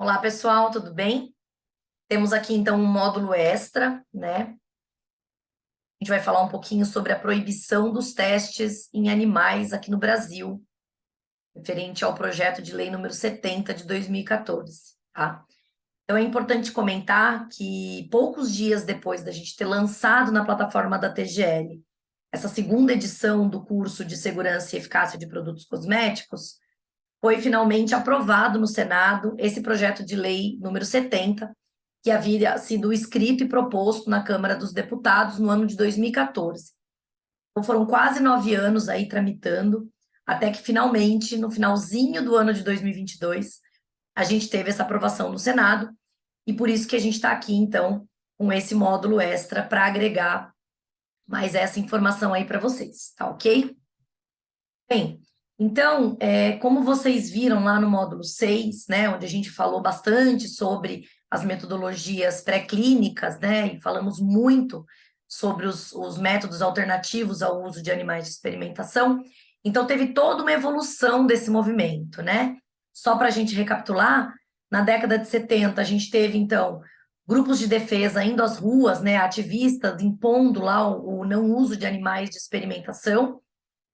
Olá, pessoal, tudo bem? Temos aqui, então, um módulo extra, né? A gente vai falar um pouquinho sobre a proibição dos testes em animais aqui no Brasil, referente ao projeto de lei número 70 de 2014, tá? Então, é importante comentar que poucos dias depois da gente ter lançado na plataforma da TGL essa segunda edição do curso de Segurança e Eficácia de Produtos Cosméticos, foi finalmente aprovado no Senado esse projeto de lei número 70, que havia sido escrito e proposto na Câmara dos Deputados no ano de 2014. Então, foram quase 9 anos aí tramitando, até que finalmente, no finalzinho do ano de 2022, a gente teve essa aprovação no Senado, e por isso que a gente está aqui, então, com esse módulo extra para agregar mais essa informação aí para vocês, tá ok? Bem, então, como vocês viram lá no módulo 6, né, onde a gente falou bastante sobre as metodologias pré-clínicas, né, e falamos muito sobre os métodos alternativos ao uso de animais de experimentação, então teve toda uma evolução desse movimento, né? Só para a gente recapitular, na década de 70 a gente teve, então, grupos de defesa indo às ruas, né, ativistas impondo lá o não uso de animais de experimentação.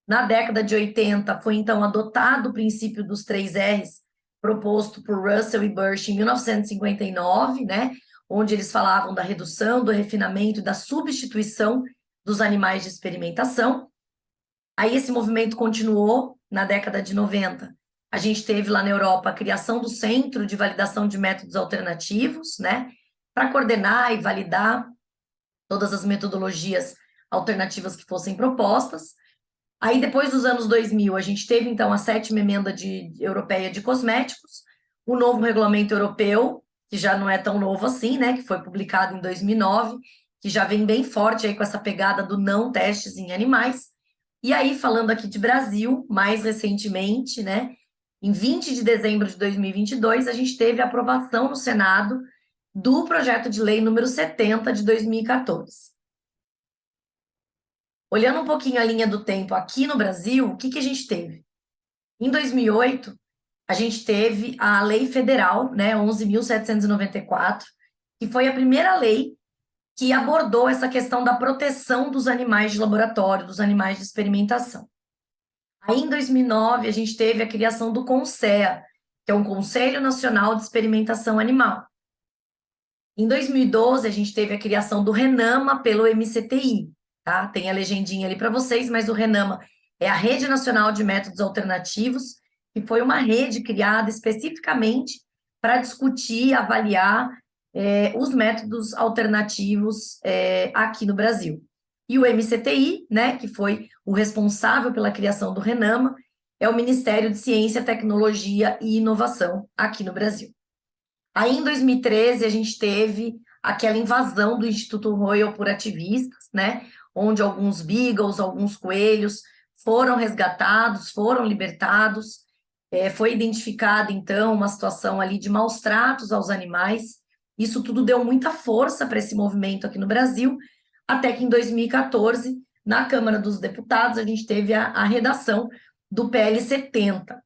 Na década de 80, foi então adotado o princípio dos 3 R's, proposto por Russell e Birch em 1959, né, onde eles falavam da redução, do refinamento e da substituição dos animais de experimentação. Aí esse movimento continuou na década de 90. A gente teve lá na Europa a criação do Centro de Validação de Métodos Alternativos, né, para coordenar e validar todas as metodologias alternativas que fossem propostas. Aí, depois dos anos 2000, a gente teve, então, a 7ª emenda europeia de cosméticos, o novo regulamento europeu, que já não é tão novo assim, né, que foi publicado em 2009, que já vem bem forte aí com essa pegada do não testes em animais. E aí, falando aqui de Brasil, mais recentemente, né, em 20 de dezembro de 2022, a gente teve a aprovação no Senado do projeto de lei número 70 de 2014. Olhando um pouquinho a linha do tempo aqui no Brasil, o que a gente teve? Em 2008, a gente teve a Lei Federal, né, 11.794, que foi a primeira lei que abordou essa questão da proteção dos animais de laboratório, dos animais de experimentação. Aí, em 2009, a gente teve a criação do CONSEA, que é um Conselho Nacional de Experimentação Animal. Em 2012, a gente teve a criação do RENAMA pelo MCTI, tá? Tem a legendinha ali para vocês, mas o RENAMA é a Rede Nacional de Métodos Alternativos, que foi uma rede criada especificamente para discutir e avaliar os métodos alternativos aqui no Brasil. E o MCTI, né, que foi o responsável pela criação do RENAMA, é o Ministério de Ciência, Tecnologia e Inovação aqui no Brasil. Aí, em 2013, a gente teve aquela invasão do Instituto Royal por ativistas, né, onde alguns beagles, alguns coelhos foram resgatados, foram libertados, foi identificada, então, uma situação ali de maus tratos aos animais. Isso tudo deu muita força para esse movimento aqui no Brasil, até que em 2014, na Câmara dos Deputados, a gente teve a redação do PL 70.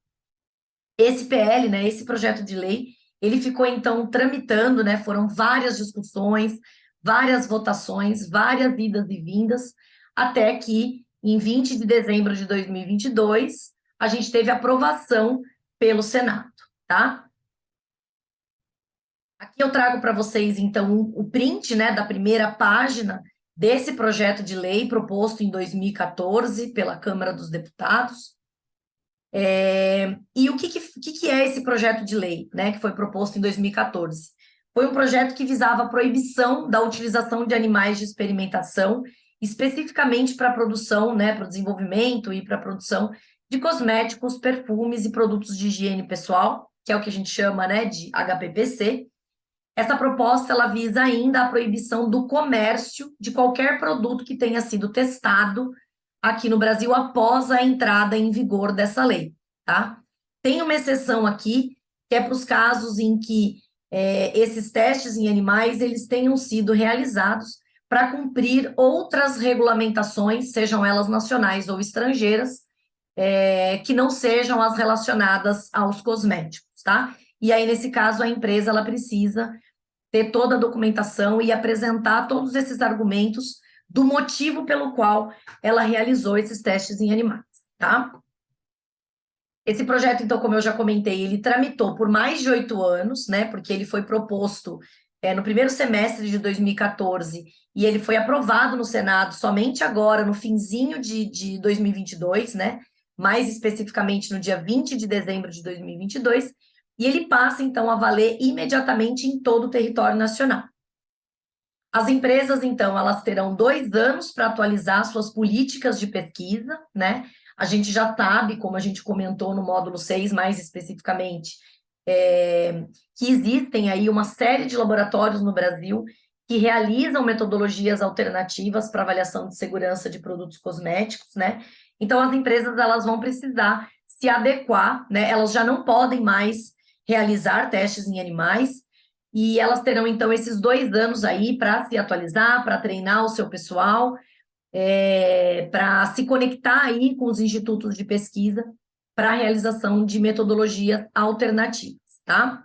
Esse PL, né, esse projeto de lei, ele ficou, então, tramitando, né, foram várias discussões, várias votações, várias idas e vindas, até que, em 20 de dezembro de 2022, a gente teve aprovação pelo Senado, tá? Aqui eu trago para vocês, então, o print, né, da primeira página desse projeto de lei proposto em 2014 pela Câmara dos Deputados. E o que é esse projeto de lei, né, que foi proposto em 2014? Foi um projeto que visava a proibição da utilização de animais de experimentação, especificamente para a produção, né, para o desenvolvimento e para a produção de cosméticos, perfumes e produtos de higiene pessoal, que é o que a gente chama, né, de HPPC. Essa proposta, ela visa ainda a proibição do comércio de qualquer produto que tenha sido testado aqui no Brasil após a entrada em vigor dessa lei, tá? Tem uma exceção aqui, que é para os casos em que esses testes em animais, eles tenham sido realizados para cumprir outras regulamentações, sejam elas nacionais ou estrangeiras, que não sejam as relacionadas aos cosméticos, tá? e aí, nesse caso, a empresa ela precisa ter toda a documentação e apresentar todos esses argumentos do motivo pelo qual ela realizou esses testes em animais, tá? Esse projeto, então, como eu já comentei, ele tramitou por mais de 8 anos, né? Porque ele foi proposto no primeiro semestre de 2014 e ele foi aprovado no Senado somente agora, no finzinho de 2022, né? Mais especificamente no dia 20 de dezembro de 2022, e ele passa, então, a valer imediatamente em todo o território nacional. As empresas, então, elas terão 2 anos para atualizar suas políticas de pesquisa, né? A gente já sabe, como a gente comentou no módulo 6, mais especificamente, que existem aí uma série de laboratórios no Brasil que realizam metodologias alternativas para avaliação de segurança de produtos cosméticos, né? Então, as empresas, elas vão precisar se adequar, né? Elas já não podem mais realizar testes em animais, e elas terão, então, esses 2 anos aí para se atualizar, para treinar o seu pessoal, para se conectar aí com os institutos de pesquisa para a realização de metodologias alternativas, tá?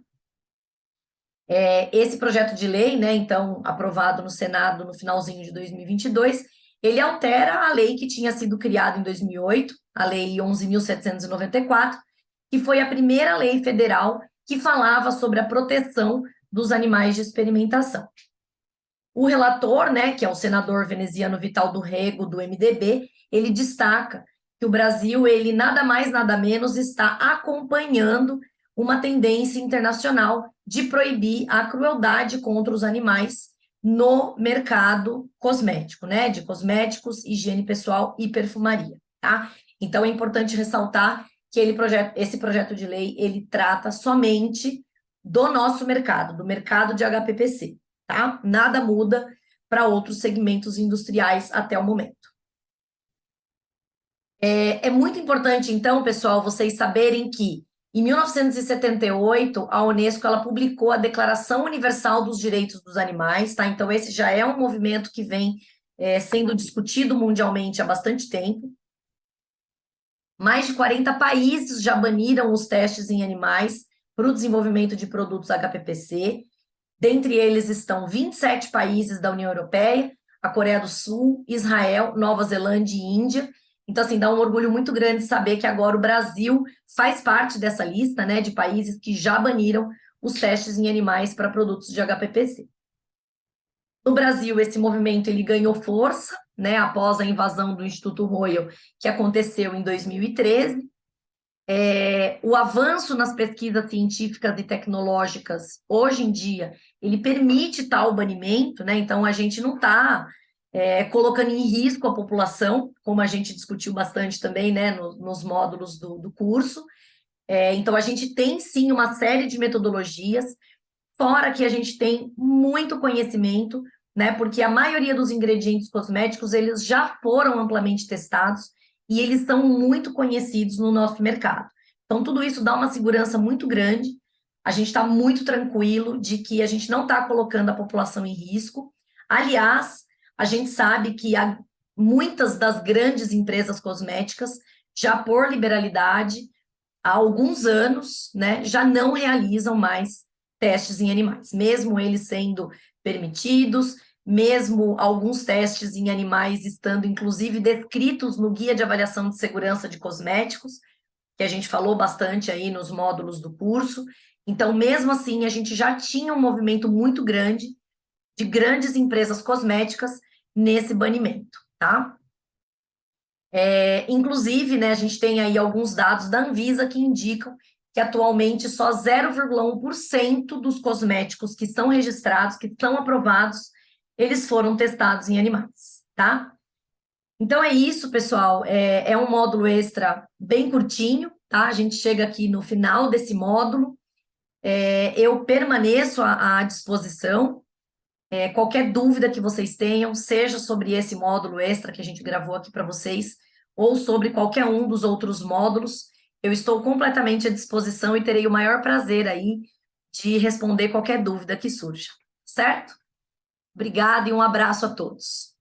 Esse projeto de lei, né, então, aprovado no Senado no finalzinho de 2022, ele altera a lei que tinha sido criada em 2008, a Lei 11.794, que foi a primeira lei federal que falava sobre a proteção dos animais de experimentação. O relator, né, que é o senador veneziano Vital do Rego, do MDB, ele destaca que o Brasil, ele nada mais, nada menos, está acompanhando uma tendência internacional de proibir a crueldade contra os animais no mercado cosmético, né, de cosméticos, higiene pessoal e perfumaria, tá? Então, é importante ressaltar que esse projeto de lei, ele trata somente do nosso mercado, do mercado de HPPC, tá? Nada muda para outros segmentos industriais até o momento. É muito importante, então, pessoal, vocês saberem que, em 1978, a Unesco ela publicou a Declaração Universal dos Direitos dos Animais, tá? Então, esse já é um movimento que vem sendo discutido mundialmente há bastante tempo. Mais de 40 países já baniram os testes em animais para o desenvolvimento de produtos HPPC. Dentre eles estão 27 países da União Europeia, a Coreia do Sul, Israel, Nova Zelândia e Índia. Então, assim, dá um orgulho muito grande saber que agora o Brasil faz parte dessa lista, né, de países que já baniram os testes em animais para produtos de HPPC. No Brasil, esse movimento ele ganhou força, né, após a invasão do Instituto Royal, que aconteceu em 2013. O avanço nas pesquisas científicas e tecnológicas, hoje em dia, ele permite tal banimento, né? Então, a gente não está colocando em risco a população, como a gente discutiu bastante também, né, nos módulos do curso. Então, a gente tem, sim, uma série de metodologias, fora que a gente tem muito conhecimento, né, porque a maioria dos ingredientes cosméticos, eles já foram amplamente testados e eles são muito conhecidos no nosso mercado. Então, tudo isso dá uma segurança muito grande, a gente está muito tranquilo de que a gente não está colocando a população em risco. Aliás, a gente sabe que muitas das grandes empresas cosméticas, já por liberalidade, há alguns anos, né, já não realizam mais testes em animais, mesmo eles sendo permitidos, mesmo alguns testes em animais estando, inclusive, descritos no Guia de Avaliação de Segurança de Cosméticos, que a gente falou bastante aí nos módulos do curso. Então, mesmo assim, a gente já tinha um movimento muito grande de grandes empresas cosméticas nesse banimento, tá? Inclusive, né, a gente tem aí alguns dados da Anvisa que indicam que atualmente só 0,1% dos cosméticos que são registrados, que são aprovados, eles foram testados em animais, tá? Então é isso, pessoal, é um módulo extra bem curtinho, tá? A gente chega aqui no final desse módulo, eu permaneço à disposição, qualquer dúvida que vocês tenham, seja sobre esse módulo extra que a gente gravou aqui para vocês, ou sobre qualquer um dos outros módulos, eu estou completamente à disposição e terei o maior prazer aí de responder qualquer dúvida que surja, certo? Obrigada e um abraço a todos.